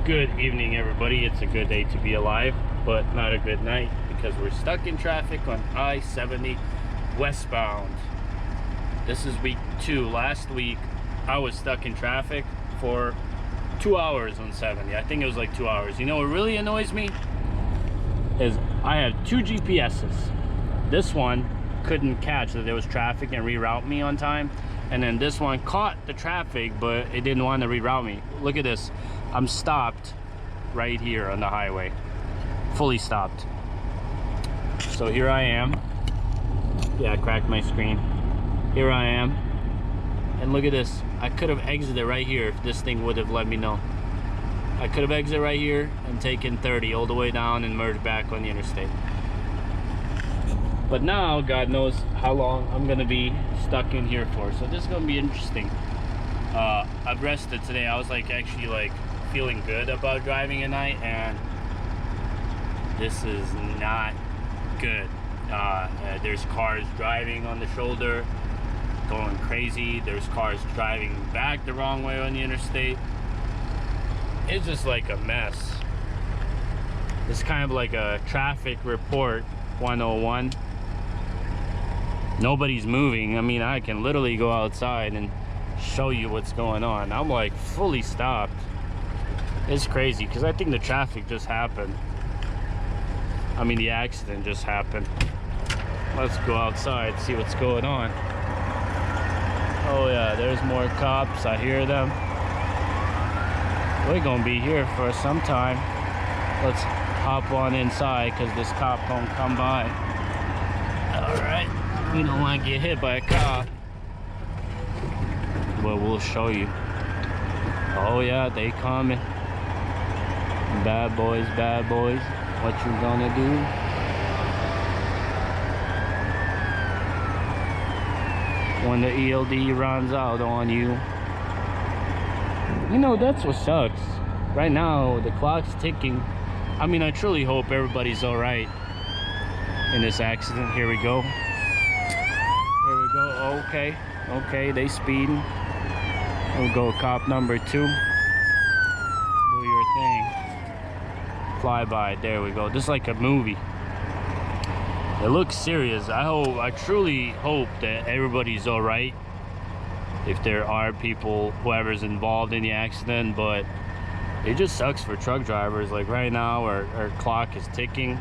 Good evening, everybody. It's a good day to be alive, but not a good night because we're stuck in traffic on I70 westbound. This is week 2. Last week, I was stuck in traffic for 2 hours on 70. I think it was like 2 hours. You know what really annoys me? Is I had 2 GPSs. This one couldn't catch that there was traffic and reroute me on time. And then this one caught the traffic, but it didn't want to reroute me. Look at this. I'm stopped right here on the highway. Fully stopped. So here I am. Yeah, I cracked my screen. Here I am. And look at this. I could have exited right here if this thing would have let me know. I could have exited right here and taken 30 all the way down and merged back on the interstate. But now, God knows how long I'm gonna be stuck in here for. So this is gonna be interesting. I've rested today. I was actually feeling good about driving at night, and this is not good. There's cars driving on the shoulder, going crazy. There's cars driving back the wrong way on the interstate. It's just like a mess. It's kind of like a traffic report 101. Nobody's moving. I mean, I can literally go outside and show you what's going on. I'm like fully stopped. It's crazy because I think the traffic just happened. I mean, the accident just happened. Let's go outside, see what's going on. Oh yeah, there's more cops. I hear them. We're gonna be here for some time. Let's hop on inside because this cop gonna come by. All right. We don't want to get hit by a cop, but we'll show you. Oh yeah, they coming. Bad boys, bad boys. What you gonna do? When the ELD runs out on you. You know, that's what sucks. Right now, the clock's ticking. I mean, I truly hope everybody's all right in this accident. Here we go. Here we go. Okay, they speeding. We'll go cop number 2. Do your thing. Fly by. There we go. This is like a movie. It looks serious. I truly hope that everybody's all right. If there are people, whoever's involved in the accident, but it just sucks for truck drivers. Like right now, our clock is ticking,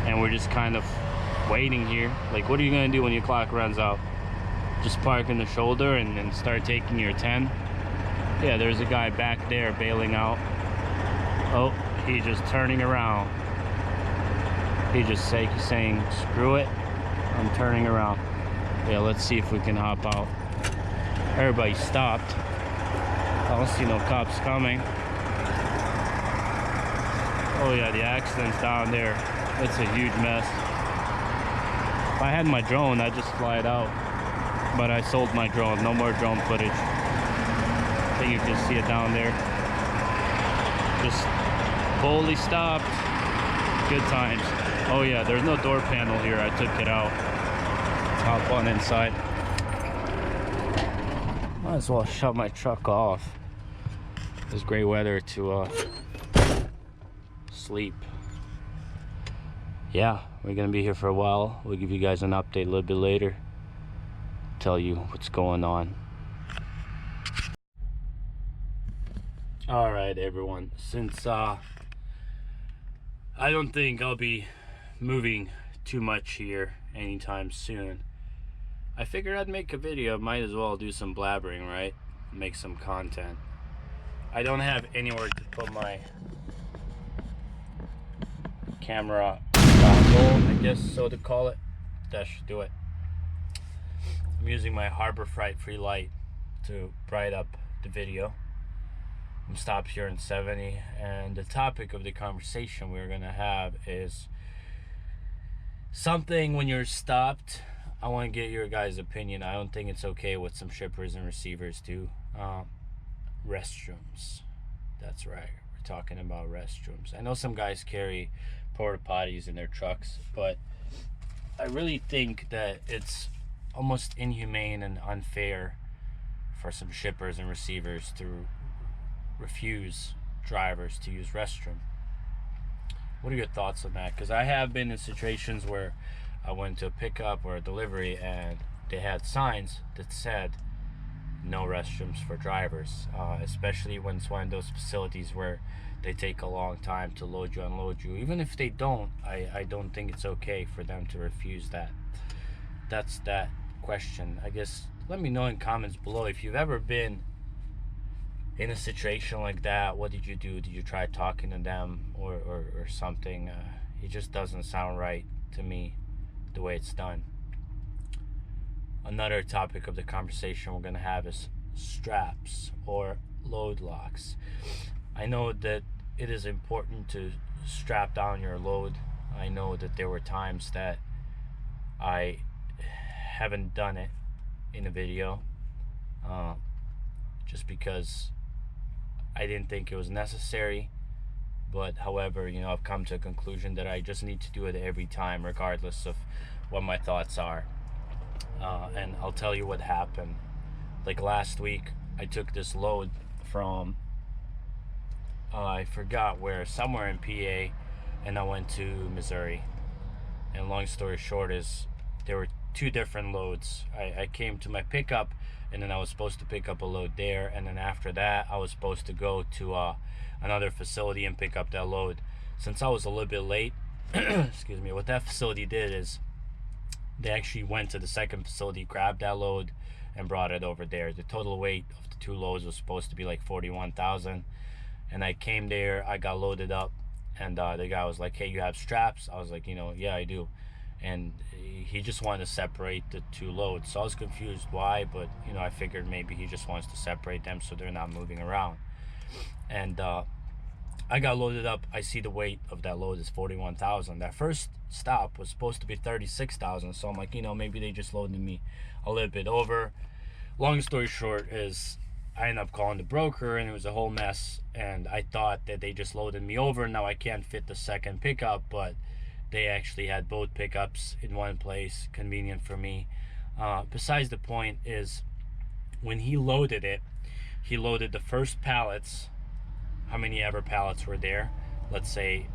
and we're just kind of waiting here. Like, what are you gonna do when your clock runs out? Just park in the shoulder and start taking your 10? Yeah, there's a guy back there bailing out. Oh, he's just turning around. He's just saying, screw it, I'm turning around. Yeah, let's see if we can hop out. Everybody stopped. I don't see no cops coming. Oh yeah, the accident's down there. It's a huge mess. If I had my drone, I'd just fly it out. But I sold my drone. No more drone footage. I think you can see it down there. Just fully stopped. Good times. Oh yeah, there's no door panel here. I took it out. Let's hop on inside. Might as well shut my truck off. It's great weather to sleep. Yeah, we're gonna be here for a while. We'll give you guys an update a little bit later. Tell you what's going on. All right, everyone. Since I don't think I'll be moving too much here anytime soon, I figured I'd make a video. Might as well do some blabbering, right? Make some content. I don't have anywhere to put my camera dongle, I guess so to call it. That should do it. I'm using my Harbor Freight free light to bright up the video. I'm stopped here in 70, and the topic of the conversation we're gonna have is something when you're stopped. I want to get your guys' opinion. I don't think it's okay what some shippers and receivers do. Restrooms. That's right. We're talking about restrooms. I know some guys carry porta potties in their trucks, but I really think that it's almost inhumane and unfair for some shippers and receivers to refuse drivers to use restroom. What are your thoughts on that? Because I have been in situations where I went to a pickup or a delivery and they had signs that said no restrooms for drivers, especially when it's one of those facilities where they take a long time to load you, unload you. Even if they don't, I don't think it's okay for them to refuse that. That's that question. I guess let me know in comments below if you've ever been in a situation like that. What did you do? Did you try talking to them or something? It just doesn't sound right to me the way it's done. Another topic of the conversation we're going to have is straps or load locks. I know that it is important to strap down your load. I know that there were times that I haven't done it in a video just because I didn't think it was necessary. But however, you know, I've come to a conclusion that I just need to do it every time, regardless of what my thoughts are. And I'll tell you what happened. Like last week, I took this load from I forgot where, somewhere in PA, and I went to Missouri. And long story short is there were two different loads. I came to my pickup, and then I was supposed to pick up a load there, and then after that I was supposed to go to another facility and pick up that load. Since I was a little bit late, excuse me, what that facility did is they actually went to the second facility, grabbed that load, and brought it over there. The total weight of the two loads was supposed to be like 41,000. And I came there, I got loaded up, and the guy was like, hey, you have straps? I was like, you know, yeah, I do. And he just wanted to separate the two loads. So I was confused why, but, you know, I figured maybe he just wants to separate them so they're not moving around. And I got loaded up. I see the weight of that load is 41,000. That first stop was supposed to be 36,000. So I'm like, you know, maybe they just loaded me a little bit over. Long story short is I ended up calling the broker, and it was a whole mess. And I thought that they just loaded me over. Now I can't fit the second pickup, but they actually had both pickups in one place. Convenient for me. Besides the point is, when he loaded it, he loaded the first pallets. How many ever pallets were there? Let's say,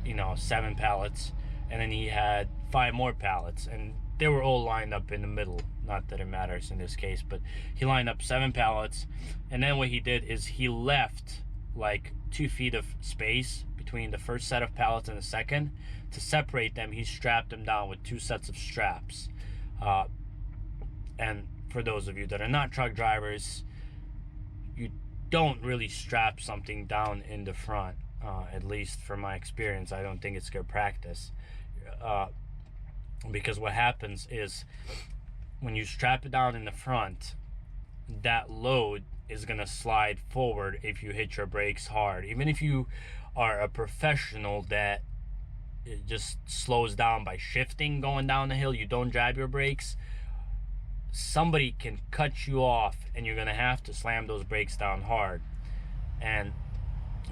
you know, 7 pallets. And then he had 5 more pallets, and they were all lined up in the middle. Not that it matters in this case, but he lined up 7 pallets. And then what he did is he left like 2 feet of space between the first set of pallets and the second. To separate them, he strapped them down with 2 sets of straps. And for those of you that are not truck drivers, you don't really strap something down in the front. At least from my experience, I don't think it's good practice. Because what happens is when you strap it down in the front, that load is gonna slide forward if you hit your brakes hard. Even if you are a professional that it just slows down by shifting going down the hill, you don't jab your brakes, somebody can cut you off and you're gonna have to slam those brakes down hard. And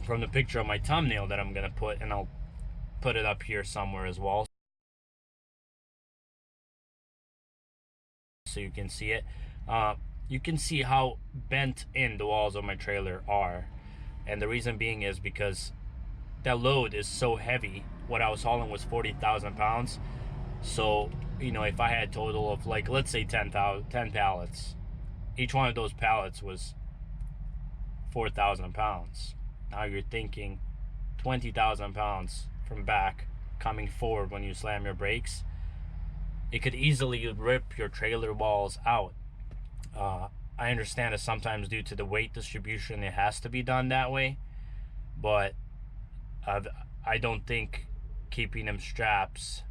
from the picture of my thumbnail that I'm gonna put, and I'll put it up here somewhere as well so you can see it, you can see how bent in the walls of my trailer are. And the reason being is because that load is so heavy. What I was hauling was 40,000 pounds. So, you know, if I had a total of, like, let's say 10 pallets, each one of those pallets was 4,000 pounds. Now you're thinking 20,000 pounds from back coming forward when you slam your brakes. It could easily rip your trailer walls out. I understand that sometimes due to the weight distribution it has to be done that way, but I don't think keeping them straps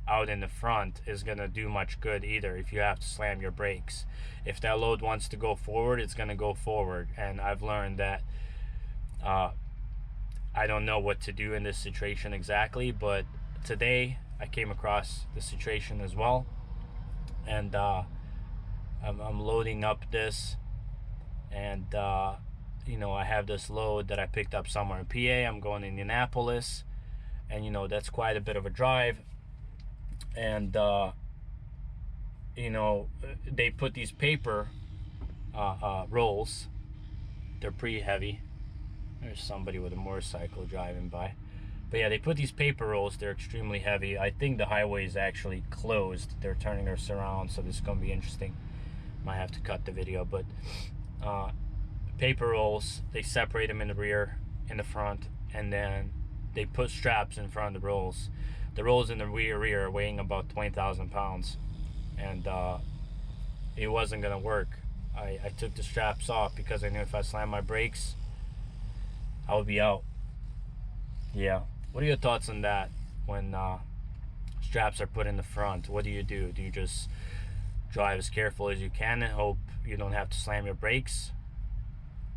out in the front is gonna do much good either if you have to slam your brakes. If that load wants to go forward, it's gonna go forward. And I've learned that I don't know what to do in this situation exactly, but today I came across the situation as well, and I'm loading up this, and you know, I have this load that I picked up somewhere in PA. I'm going to Indianapolis, and you know, that's quite a bit of a drive. And you know, they put these paper rolls. They're pretty heavy. There's somebody with a motorcycle driving by. But yeah, they put these paper rolls. They're extremely heavy. I think the highway is actually closed. They're turning us around, so this is going to be interesting. Might have to cut the video, but paper rolls, they separate them in the rear, in the front, and then they put straps in front of the rolls. The rolls in the rear are weighing about 20,000 pounds, and it wasn't gonna work. I took the straps off because I knew if I slammed my brakes, I would be out. Yeah. What are your thoughts on that? When straps are put in the front, what do? Do you just drive as careful as you can and hope you don't have to slam your brakes?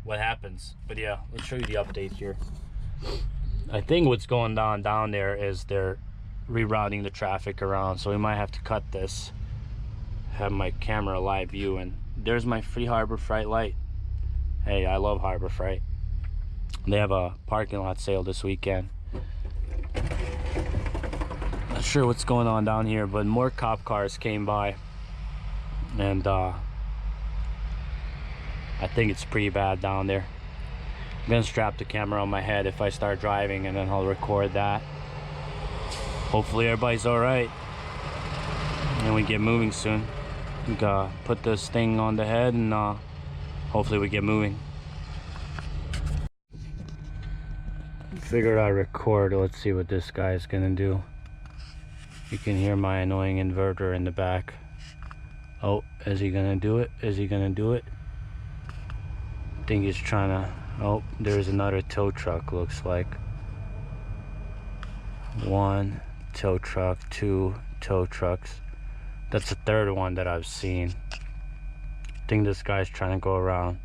What happens? But yeah, let's show you the update here. I think what's going down there is they're rerouting the traffic around, so we might have to cut this, have my camera live view, and there's my free Harbor Freight light. Hey, I love Harbor Freight. They have a parking lot sale this weekend. Not sure what's going on down here, but more cop cars came by, and I think it's pretty bad down there. I'm gonna strap the camera on my head if I start driving, and then I'll record that. Hopefully everybody's all right, and we get moving soon. We gotta put this thing on the head, and hopefully we get moving. Figured I'd record. Let's see what this guy's gonna do. You can hear my annoying inverter in the back. Oh, is he gonna do it? Is he gonna do it? I think he's trying to. Oh, there's another tow truck, looks like. One tow truck, two tow trucks. That's the third one that I've seen. I think this guy's trying to go around.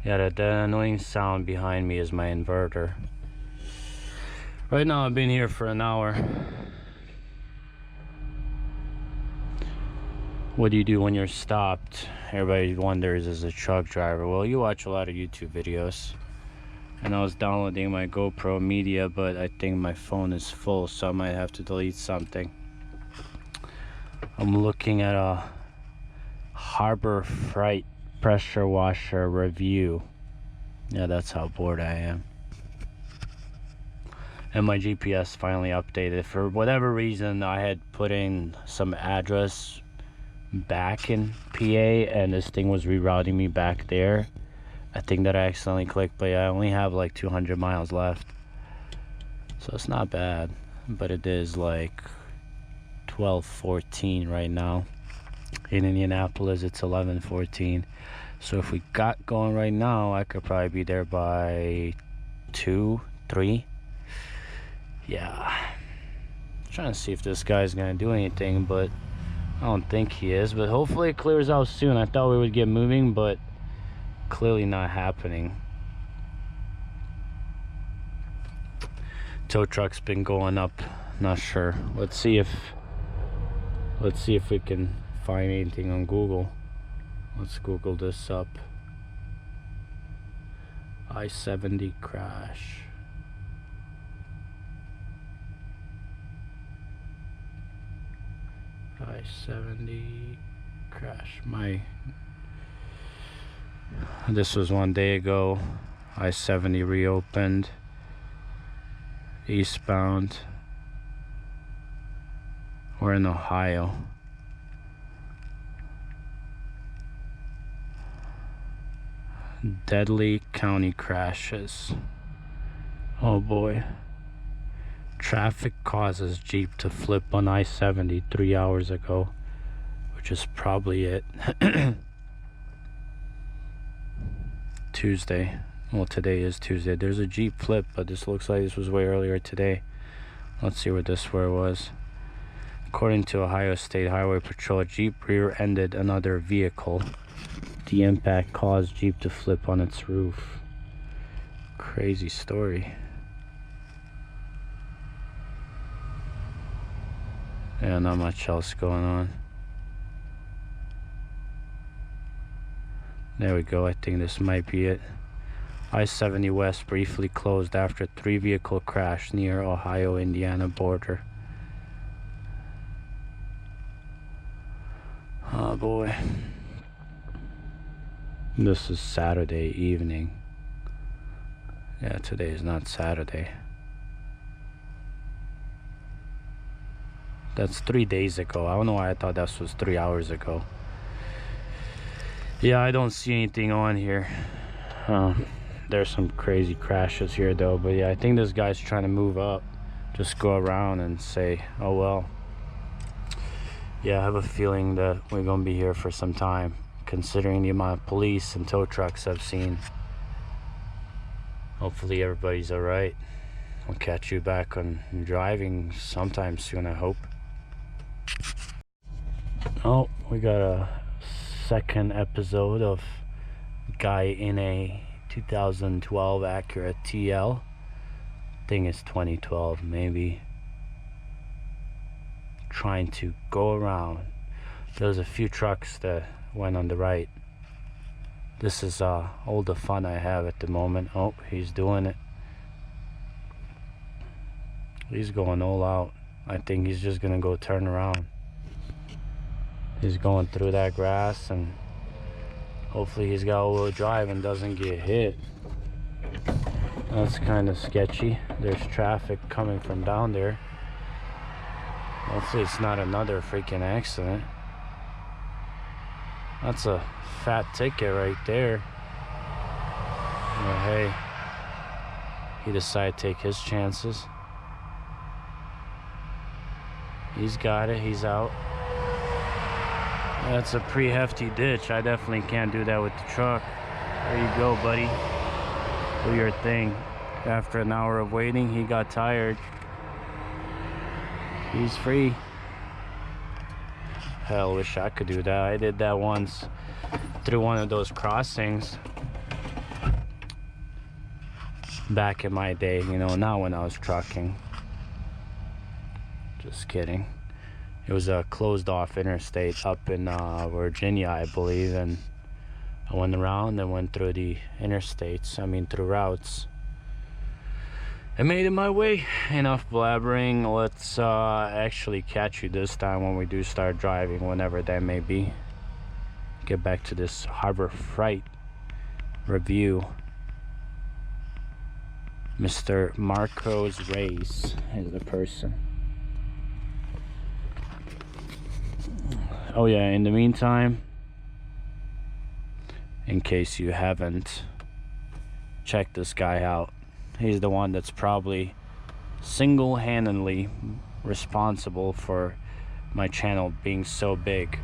Yeah, that annoying sound behind me is my inverter. Right now I've been here for an hour. What do you do when you're stopped? Everybody wonders as a truck driver. Well, you watch a lot of YouTube videos. And I was downloading my GoPro media, but I think my phone is full, so I might have to delete something. I'm looking at a Harbor Freight pressure washer review. Yeah, that's how bored I am. And my GPS finally updated. For whatever reason, I had put in some address back in PA, and this thing was rerouting me back there. I think that I accidentally clicked, but I only have like 200 miles left, so it's not bad. But it is like 12:14 right now. In Indianapolis it's 11:14, so if we got going right now, I could probably be there by 2, 3. Yeah, trying to see if this guy's gonna do anything, but I don't think he is. But hopefully it clears out soon. I thought we would get moving, but clearly not happening. Tow truck's been going up. Not sure. Let's see if we can find anything on Google. Let's Google this up. I70 crash. I70 crash. This was 1 day ago. I70 reopened. Eastbound. We're in Ohio. Deadly county crashes. Oh boy. Traffic causes Jeep to flip on I-70 3 hours ago, which is probably it. Tuesday. Well, today is Tuesday. There's a Jeep flip, but this looks like this was way earlier today. Let's see what this was. According to Ohio State Highway Patrol, Jeep rear-ended another vehicle. The impact caused Jeep to flip on its roof. Crazy story. Yeah, not much else going on. There we go. I think this might be it. I-70 West briefly closed after 3-vehicle crash near Ohio-Indiana border. Oh boy. This is Saturday evening. Yeah, today is not Saturday. That's 3 days ago. I don't know why I thought that was 3 hours ago. Yeah, I don't see anything on here. There's some crazy crashes here though, but yeah, I think this guy's trying to move up, just go around and say, oh well. Yeah, I have a feeling that we're gonna be here for some time, considering the amount of police and tow trucks I've seen. Hopefully everybody's all right. I'll catch you back on driving sometime soon, I hope. Oh, we got a second episode of guy in a 2012 Acura TL. I think it's 2012 maybe. Trying to go around. There's a few trucks that went on the right. This is all the fun I have at the moment. Oh, he's doing it. He's going all out. I think he's just gonna go turn around. He's going through that grass, and hopefully he's got all-wheel drive and doesn't get hit. That's kind of sketchy. There's traffic coming from down there. Hopefully it's not another freaking accident. That's a fat ticket right there. But hey, he decided to take his chances. He's got it, he's out. That's a pretty hefty ditch. I definitely can't do that with the truck. There you go, buddy. Do your thing. After an hour of waiting, he got tired. He's free. Hell, wish I could do that. I did that once through one of those crossings back in my day, you know, not when I was trucking. Just kidding. It was a closed off interstate up in Virginia, I believe, and I went around and went through the interstates, I mean through routes. I made it my way. Enough blabbering. Let's actually catch you this time when we do start driving, whenever that may be. Get back to this Harbor Freight review. Mr. Marcos Reyes is the person. Oh yeah, in the meantime, in case you haven't, check this guy out. He's the one that's probably single-handedly responsible for my channel being so big.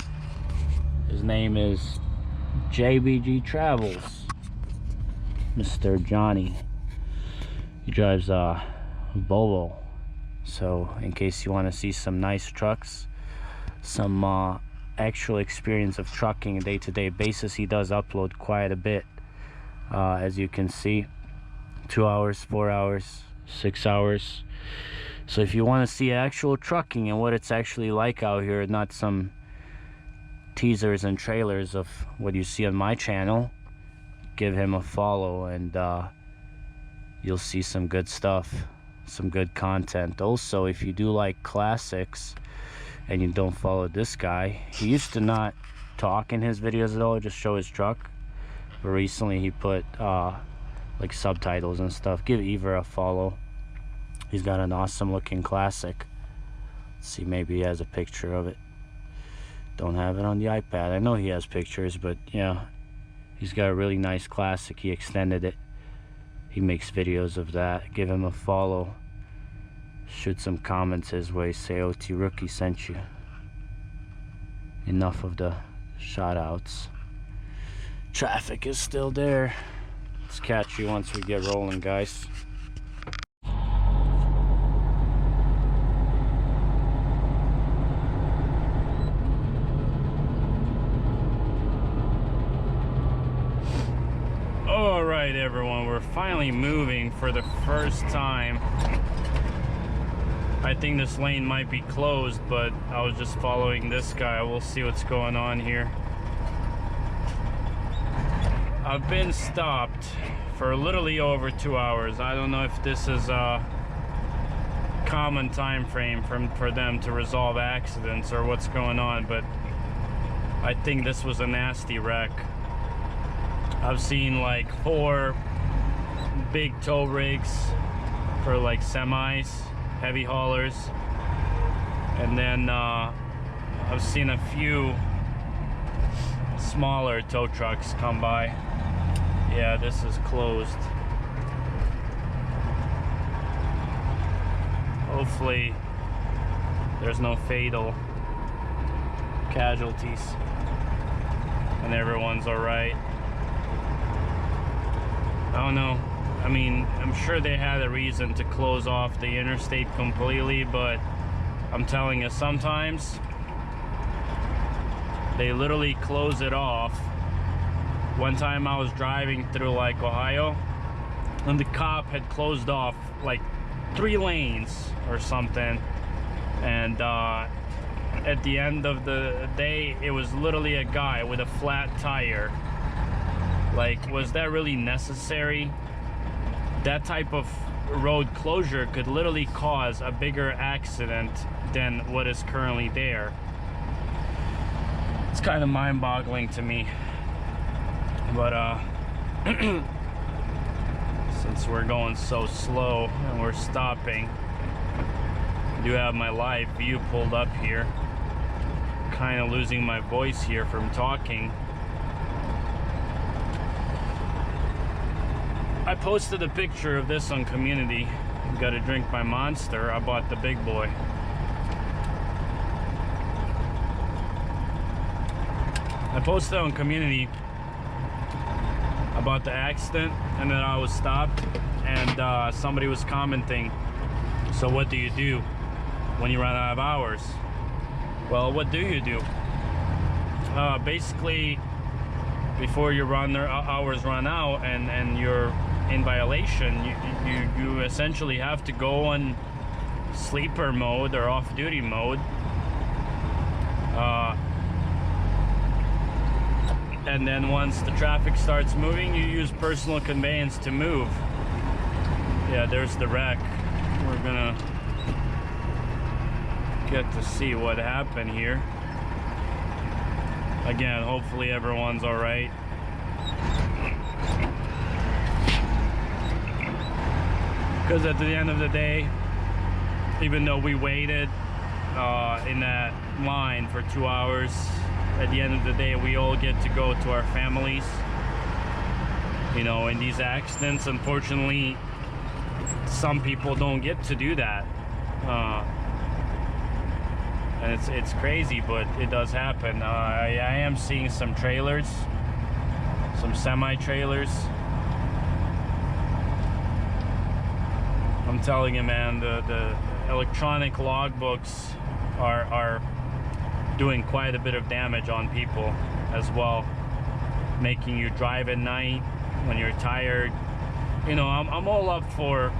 His name is JBG Travels. Mr. Johnny. He drives a Volvo. So in case you want to see some nice trucks, some actual experience of trucking day-to-day basis, he does upload quite a bit. As you can see, 2 hours, 4 hours, 6 hours. So if you want to see actual trucking and what it's actually like out here, not some teasers and trailers of what you see on my channel, give him a follow, and you'll see some good stuff, some good content. Also, if you do like classics and you don't follow this guy, he used to not talk in his videos at all, just show his truck, but recently he put like subtitles and stuff. Give Eva a follow. He's got an awesome looking classic. Let's see, maybe he has a picture of it. Don't have it on the iPad. I know he has pictures, but yeah, he's got a really nice classic. He extended it. He makes videos of that. Give him a follow. Shoot some comments his way. Say OT Rookie sent you. Enough of the shout outs. Traffic is still there. Let's catch you once we get rolling, guys. All right, everyone, we're finally moving for the first time. I think this lane might be closed, but I was just following this guy. We'll see what's going on here. I've been stopped for literally over 2 hours. I don't know if this is a common time frame for them to resolve accidents or what's going on, but I think this was a nasty wreck. I've seen like 4 big tow rigs for like semis, heavy haulers. And then I've seen a few smaller tow trucks come by. Yeah, this is closed. Hopefully there's no fatal casualties and everyone's all right. I don't know. I mean, I'm sure they had a reason to close off the interstate completely, but I'm telling you, sometimes they literally close it off. One time I was driving through like Ohio and the cop had closed off like 3 lanes or something, and at the end of the day it was literally a guy with a flat tire. Like, was that really necessary? That type of road closure could literally cause a bigger accident than what is currently there. It's kind of mind-boggling to me. But since we're going so slow and we're stopping, I do have my live view pulled up here. Kind of losing my voice here from talking. I posted a picture of this on community. Gotta drink my Monster. I bought the big boy. I posted on community about the accident and then I was stopped, and somebody was commenting, so what do you do when you run out of hours? Well, what do you do? Basically, before your hours run out and you're in violation, you essentially have to go on sleeper mode or off-duty mode. And then once the traffic starts moving, you use personal conveyance to move. Yeah, there's the wreck. We're gonna get to see what happened here. Again, hopefully everyone's all right. Because at the end of the day, even though we waited in that line for 2 hours, at the end of the day, we all get to go to our families. You know, in these accidents, unfortunately, some people don't get to do that. And it's crazy, but it does happen. I am seeing some trailers, some semi-trailers. I'm telling you, man, the electronic logbooks are doing quite a bit of damage on people as well, making you drive at night when you're tired. You know, I'm all up for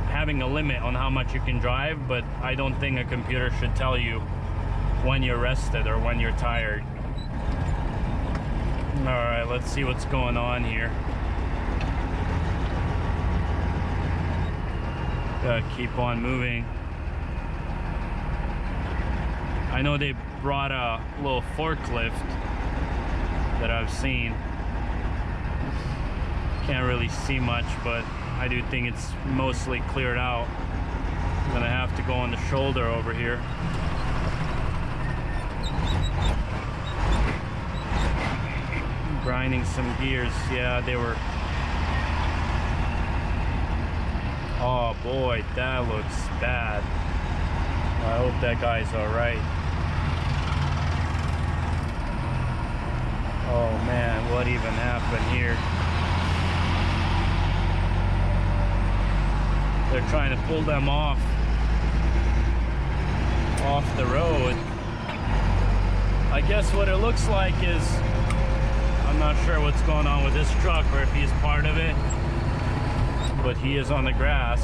having a limit on how much you can drive, but I don't think a computer should tell you when you're rested or when you're tired. All right, let's see what's going on here. Gotta keep on moving. I know they brought a little forklift that I've seen. Can't really see much, but I do think it's mostly cleared out. I'm gonna have to go on the shoulder over here. Grinding some gears. Yeah, they were. Oh boy, that looks bad. I hope that guy's all right. Oh man, what even happened here? They're trying to pull them off the road. I guess what it looks like is, I'm not sure what's going on with this truck or if he's part of it, but he is on the grass.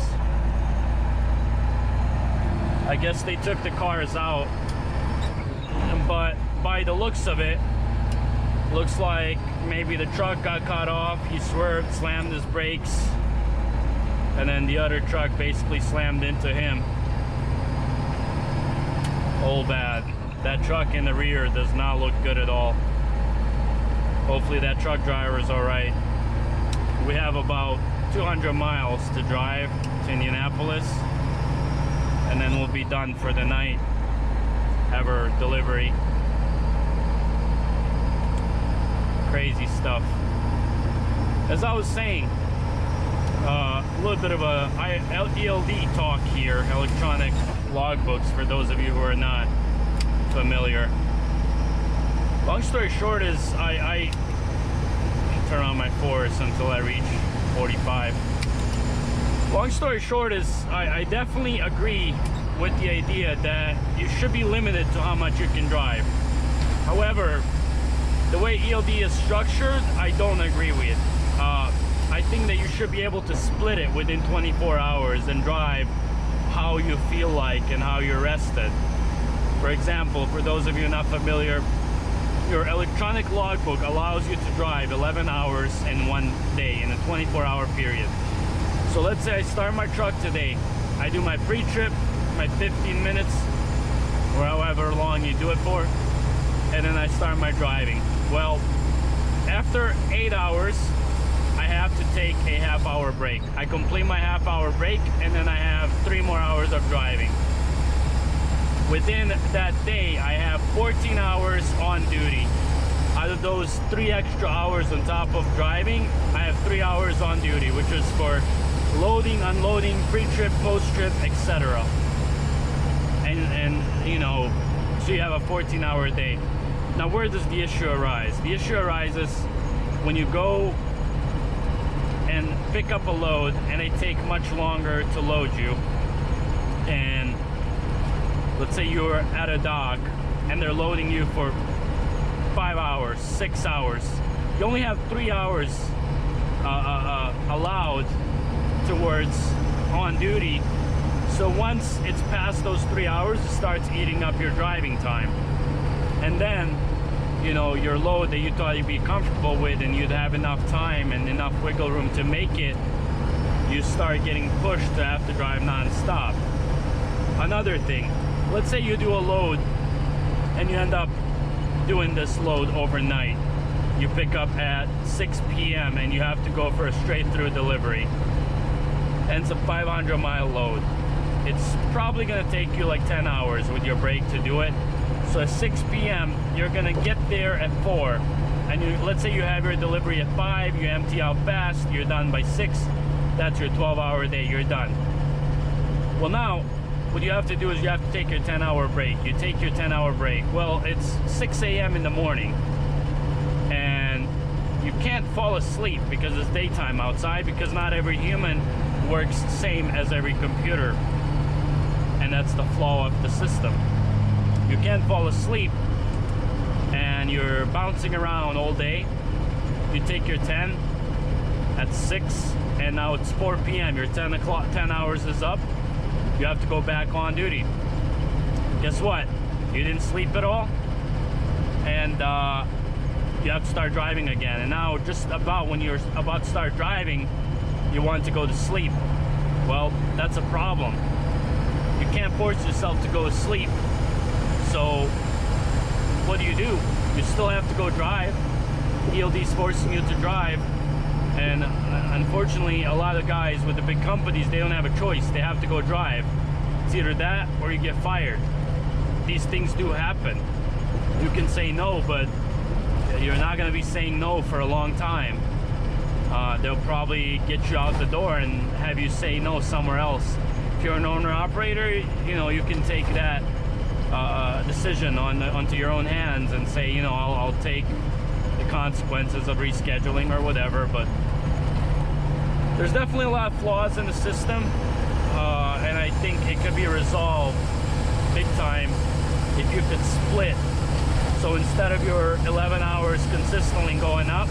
I guess they took the cars out, but by the looks of it, looks like maybe the truck got cut off. He swerved, slammed his brakes, and then the other truck basically slammed into him. Oh bad. That truck in the rear does not look good at all. Hopefully that truck driver is all right. We have about 200 miles to drive to Indianapolis, and then we'll be done for the night. Have our delivery. Crazy stuff. As I was saying, a little bit of a ELD talk here, electronic logbooks, for those of you who are not familiar. Long story short is, I turn on my force until I reach 45. Long story short is, I definitely agree with the idea that you should be limited to how much you can drive. However, the way ELD is structured, I don't agree with. I think that you should be able to split it within 24 hours and drive how you feel like and how you're rested. For example, for those of you not familiar, your electronic logbook allows you to drive 11 hours in one day, in a 24-hour period. So let's say I start my truck today. I do my pre-trip, my 15 minutes, or however long you do it for, and then I start my driving. Well, after 8 hours, I have to take a half-hour break. I complete my half-hour break, and then I have 3 more hours of driving. Within that day, I have 14 hours on duty. Out of those 3 extra hours on top of driving, I have 3 hours on duty, which is for loading, unloading, pre-trip, post-trip, etc. And you know, so you have a 14-hour day. Now, where does the issue arise? The issue arises when you go and pick up a load and they take much longer to load you. And let's say you're at a dock and they're loading you for 5 hours, 6 hours. You only have 3 hours allowed towards on duty. So once it's past those 3 hours, it starts eating up your driving time. And then, you know, your load that you thought you'd be comfortable with and you'd have enough time and enough wiggle room to make it, you start getting pushed to have to drive non-stop. Another thing, let's say you do a load and you end up doing this load overnight. You pick up at 6 p.m. and you have to go for a straight through delivery. And it's a 500-mile load. It's probably gonna take you like 10 hours with your break to do it. So at 6 p.m. you're gonna get there at 4, and let's say you have your delivery at 5, you empty out fast, you're done by 6. That's your 12-hour day, you're done. Well, now what you have to do is you have to take your 10-hour break. You take your 10-hour break. Well, it's 6 a.m. in the morning, and you can't fall asleep because it's daytime outside, because not every human works the same as every computer, and that's the flaw of the system. You can't fall asleep and you're bouncing around all day. You take your 10 at 6 and now it's 4 p.m. Your 10 hours is up. You have to go back on duty. Guess what? You didn't sleep at all, and you have to start driving again. And now just about when you're about to start driving, you want to go to sleep. Well, that's a problem. You can't force yourself to go to sleep. So what do? You still have to go drive. ELD's forcing you to drive, and unfortunately a lot of guys with the big companies, they don't have a choice. They have to go drive. It's either that or you get fired. These things do happen. You can say no, but you're not going to be saying no for a long time. They'll probably get you out the door and have you say no somewhere else. If you're an owner-operator, you know, you can take that decision onto your own hands and say, you know, I'll take the consequences of rescheduling or whatever. But there's definitely a lot of flaws in the system, and I think it could be resolved big time if you could split. So instead of your 11 hours consistently going up,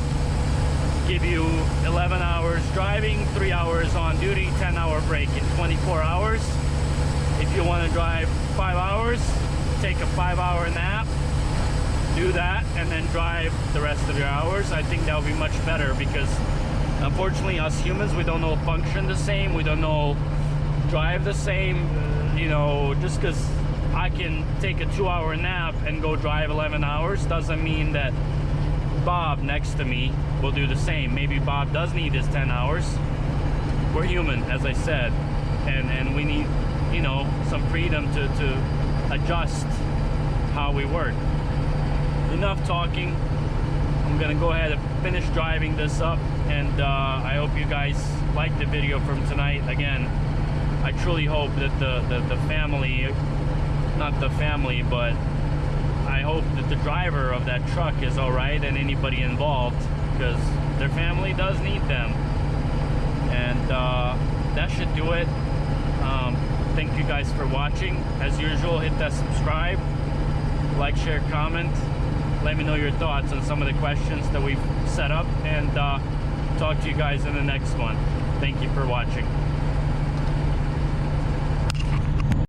give you 11 hours driving, 3 hours on duty, 10-hour break in 24 hours. If you want to drive 5 hours, take a 5-hour nap, do that, and then drive the rest of your hours. I think that would be much better, because unfortunately us humans, we don't all function the same, we don't all drive the same. You know, just because I can take a 2-hour nap and go drive 11 hours doesn't mean that Bob next to me will do the same. Maybe Bob does need his 10 hours, we're human, as I said, and we need, you know, some freedom to adjust how we work. Enough talking. I'm gonna go ahead and finish driving this up, and I hope you guys liked the video from tonight. Again, I truly hope that the family, not the family, but I hope that the driver of that truck is all right, and anybody involved, because their family does need them. And that should do it. Thank you guys for watching. As usual, hit that subscribe, like, share, comment. Let me know your thoughts on some of the questions that we've set up, and talk to you guys in the next one. Thank you for watching.